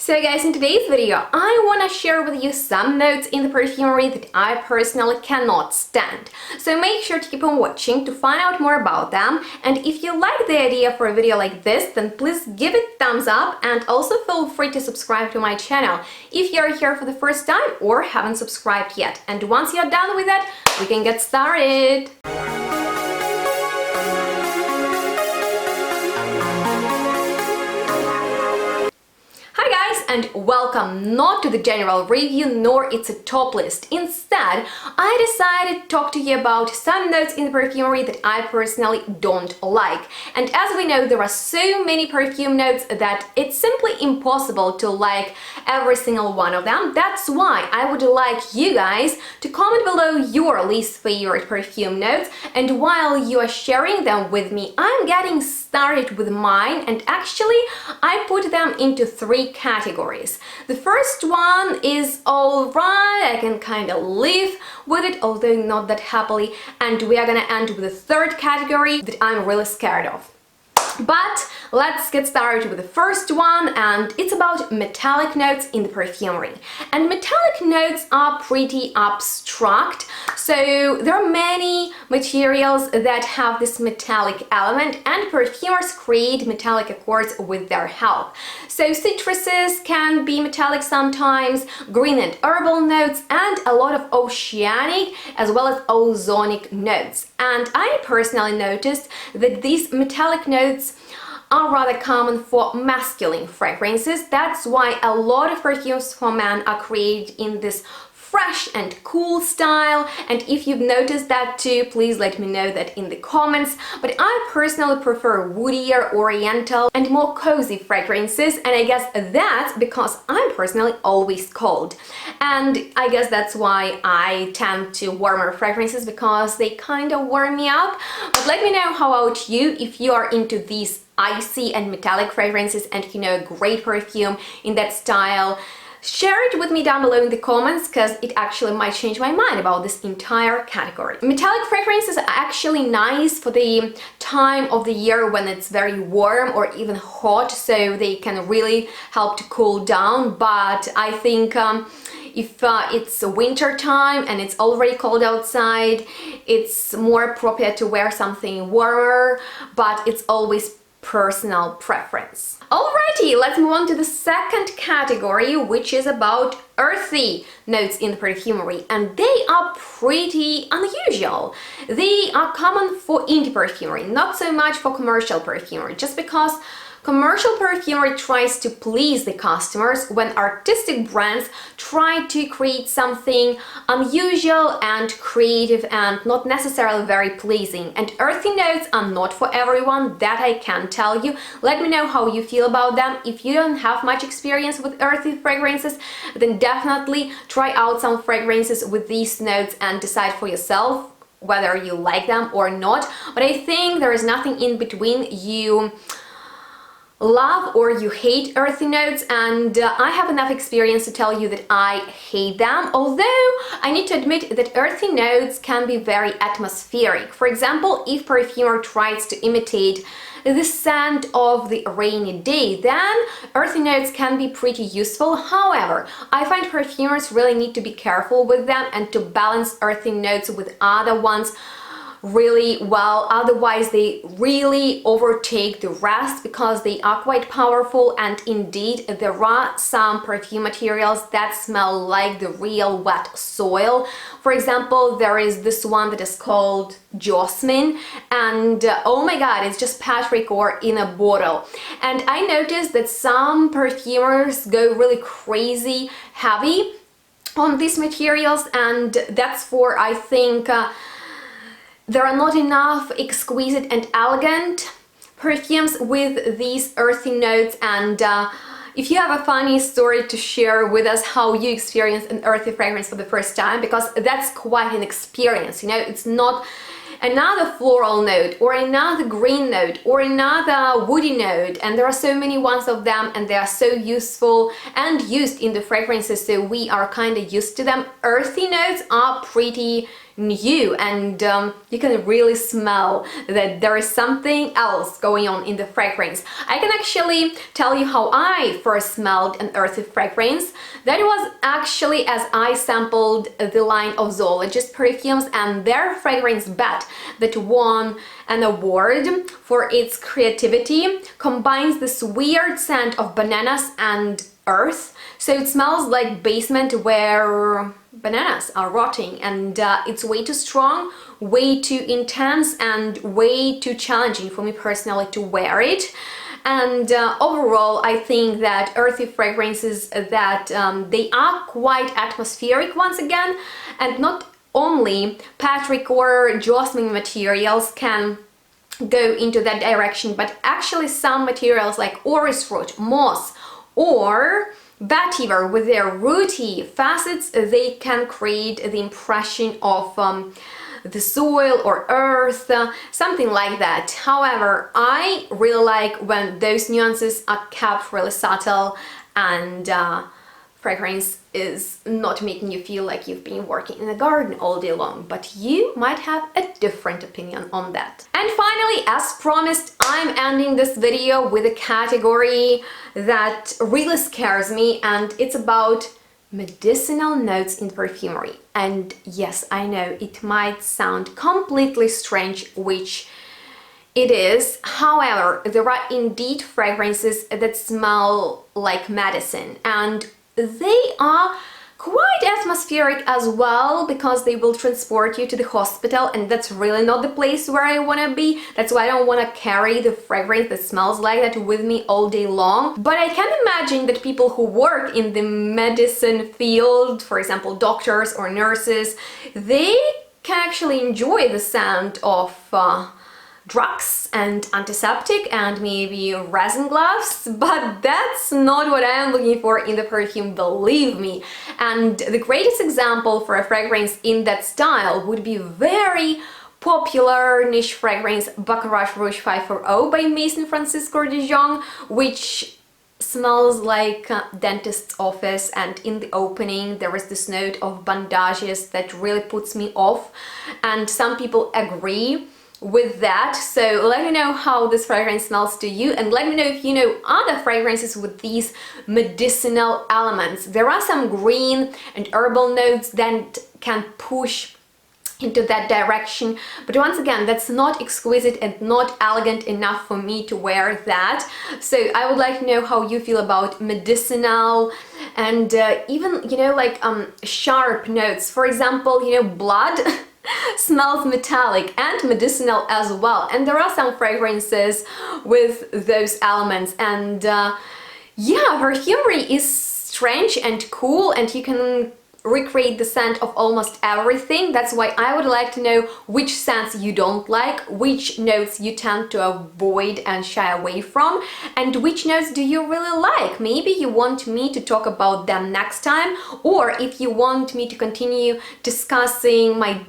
So guys, in today's video, I want to share with you some notes in the perfumery that I personally cannot stand. So make sure to keep on watching to find out more about them. And if you like the idea for a video like this, then please give it a thumbs up and also feel free to subscribe to my channel if you're here for the first time or haven't subscribed yet. And once you're done with that, we can get started. And welcome not to the general review nor it's a top list. Instead, I decided to talk to you about some notes in the perfumery that I personally don't like. And as we know, there are so many perfume notes that it's simply impossible to like every single one of them. That's why I would like you guys to comment below your least favorite perfume notes, and while you are sharing them with me, I'm getting started with mine, and actually I put them into three categories. The first one is alright, I can kind of live with it, although not that happily, and we are gonna end with the third category that I'm really scared of. But let's get started with the first one, and it's about metallic notes in the perfumery. And metallic notes are pretty abstract, so there are many materials that have this metallic element, and perfumers create metallic accords with their help. So citruses can be metallic sometimes, green and herbal notes, and a lot of oceanic as well as ozonic notes. And I personally noticed that these metallic notes are rather common for masculine fragrances. That's why a lot of perfumes for men are created in this fresh and cool style, and if you've noticed that too, please let me know that in the comments. But I personally prefer woodier, oriental and more cozy fragrances, and I guess that's because I'm personally always cold, and I guess that's why I tend to warmer fragrances, because they kind of warm me up. But let me know how about you, if you are into these icy and metallic fragrances and you know a great perfume in that style. Share it with me down below in the comments, because it actually might change my mind about this entire category. Metallic fragrances are actually nice for the time of the year when it's very warm or even hot, so they can really help to cool down. But I think if it's winter time and it's already cold outside, it's more appropriate to wear something warmer, but it's always personal preference. Alrighty, let's move on to the second category, which is about earthy notes in the perfumery, and they are pretty unusual. They are common for indie perfumery, not so much for commercial perfumery, just because commercial perfumery tries to please the customers when artistic brands try to create something unusual and creative and not necessarily very pleasing. And earthy notes are not for everyone, that I can tell you. Let me know how you feel about them. If you don't have much experience with earthy fragrances, then definitely try out some fragrances with these notes and decide for yourself whether you like them or not. But I think there is nothing in between. You love or you hate earthy notes, and I have enough experience to tell you that I hate them, although I need to admit that earthy notes can be very atmospheric. For example, if perfumer tries to imitate the scent of the rainy day, then earthy notes can be pretty useful. However, I find perfumers really need to be careful with them and to balance earthy notes with other ones really well, otherwise they really overtake the rest, because they are quite powerful. And indeed, there are some perfume materials that smell like the real wet soil. For example, there is this one that is called JASMINE, and oh my god, it's just petrichor in a bottle. And I noticed that some perfumers go really crazy heavy on these materials, and that's for, I think, there are not enough exquisite and elegant perfumes with these earthy notes. And if you have a funny story to share with us how you experienced an earthy fragrance for the first time, because that's quite an experience, you know, it's not another floral note or another green note or another woody note, and there are so many ones of them, and they are so useful and used in the fragrances, so we are kind of used to them. Earthy notes are pretty new, and you can really smell that there is something else going on in the fragrance. I can actually tell you how I first smelled an earthy fragrance. That was actually as I sampled the line of Zoologist perfumes and their fragrance bat that won an award for its creativity combines this weird scent of bananas and earth. So it smells like basement where bananas are rotting, and it's way too strong, way too intense, and way too challenging for me personally to wear it. And overall, I think that earthy fragrances that they are quite atmospheric once again, and not only Patrick or Jasmine materials can go into that direction, but actually some materials like orris root, moss, or vetiver with their rooty facets, they can create the impression of the soil or earth, something like that. However, I really like when those nuances are kept really subtle and fragrance is not making you feel like you've been working in a garden all day long, but you might have a different opinion on that. And finally, as promised, I'm ending this video with a category that really scares me, and it's about medicinal notes in perfumery. And yes, I know it might sound completely strange, which it is. However, there are indeed fragrances that smell like medicine, and they are quite atmospheric as well, because they will transport you to the hospital, and that's really not the place where I want to be. That's why I don't want to carry the fragrance that smells like that with me all day long. But I can imagine that people who work in the medicine field, for example doctors or nurses, they can actually enjoy the scent of drugs and antiseptic and maybe resin gloves, but that's not what I am looking for in the perfume, believe me. And the greatest example for a fragrance in that style would be very popular niche fragrance Baccarat Rouge 540 by Maison Francisco de Jong, which smells like a dentist's office, and in the opening there is this note of bandages that really puts me off, and some people agree with that. So let me know how this fragrance smells to you, and let me know if you know other fragrances with these medicinal elements. There are some green and herbal notes that can push into that direction, but once again, that's not exquisite and not elegant enough for me to wear that. So I would like to know how you feel about medicinal and even, you know, like sharp notes. For example, you know, blood smells metallic and medicinal as well, and there are some fragrances with those elements. And yeah, perfumery is strange and cool, and you can recreate the scent of almost everything. That's why I would like to know which scents you don't like, which notes you tend to avoid and shy away from, and which notes do you really like. Maybe you want me to talk about them next time, or if you want me to continue discussing my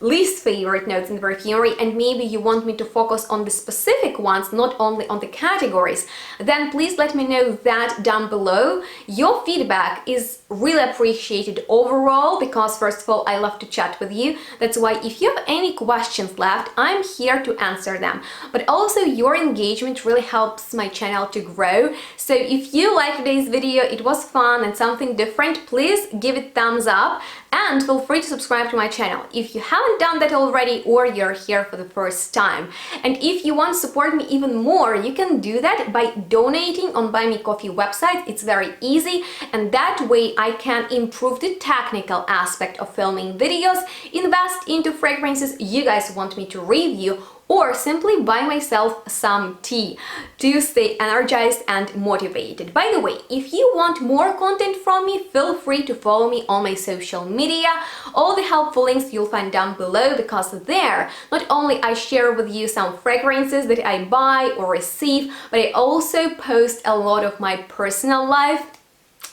least favorite notes in perfumery, and maybe you want me to focus on the specific ones, not only on the categories, then please let me know that down below. Your feedback is really appreciated overall, because first of all, I love to chat with you. That's why if you have any questions left, I'm here to answer them. But also your engagement really helps my channel to grow. So if you liked today's video, it was fun and something different, please give it thumbs up, and feel free to subscribe to my channel if you haven't done that already, or you're here for the first time. And if you want to support me even more, you can do that by donating on Buy Me Coffee website. It's very easy, and that way I can improve the technical aspect of filming videos, invest into fragrances you guys want me to review, or simply buy myself some tea to stay energized and motivated. By the way, if you want more content from me, feel free to follow me on my social media. All the helpful links you'll find down below, because there not only I share with you some fragrances that I buy or receive, but I also post a lot of my personal life.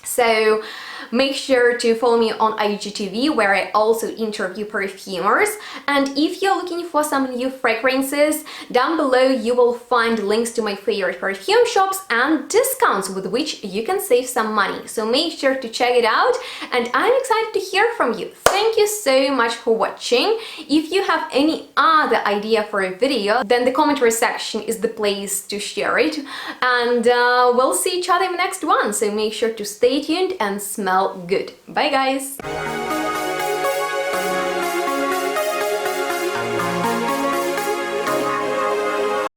So Make sure to follow me on IGTV, where I also interview perfumers. And if you're looking for some new fragrances, down below you will find links to my favorite perfume shops and discounts with which you can save some money. So make sure to check it out, and I'm excited to hear from you. Thank you so much for watching. If you have any other idea for a video, then the commentary section is the place to share it. And we'll see each other in the next one. So make sure to stay tuned and smell good. Bye guys!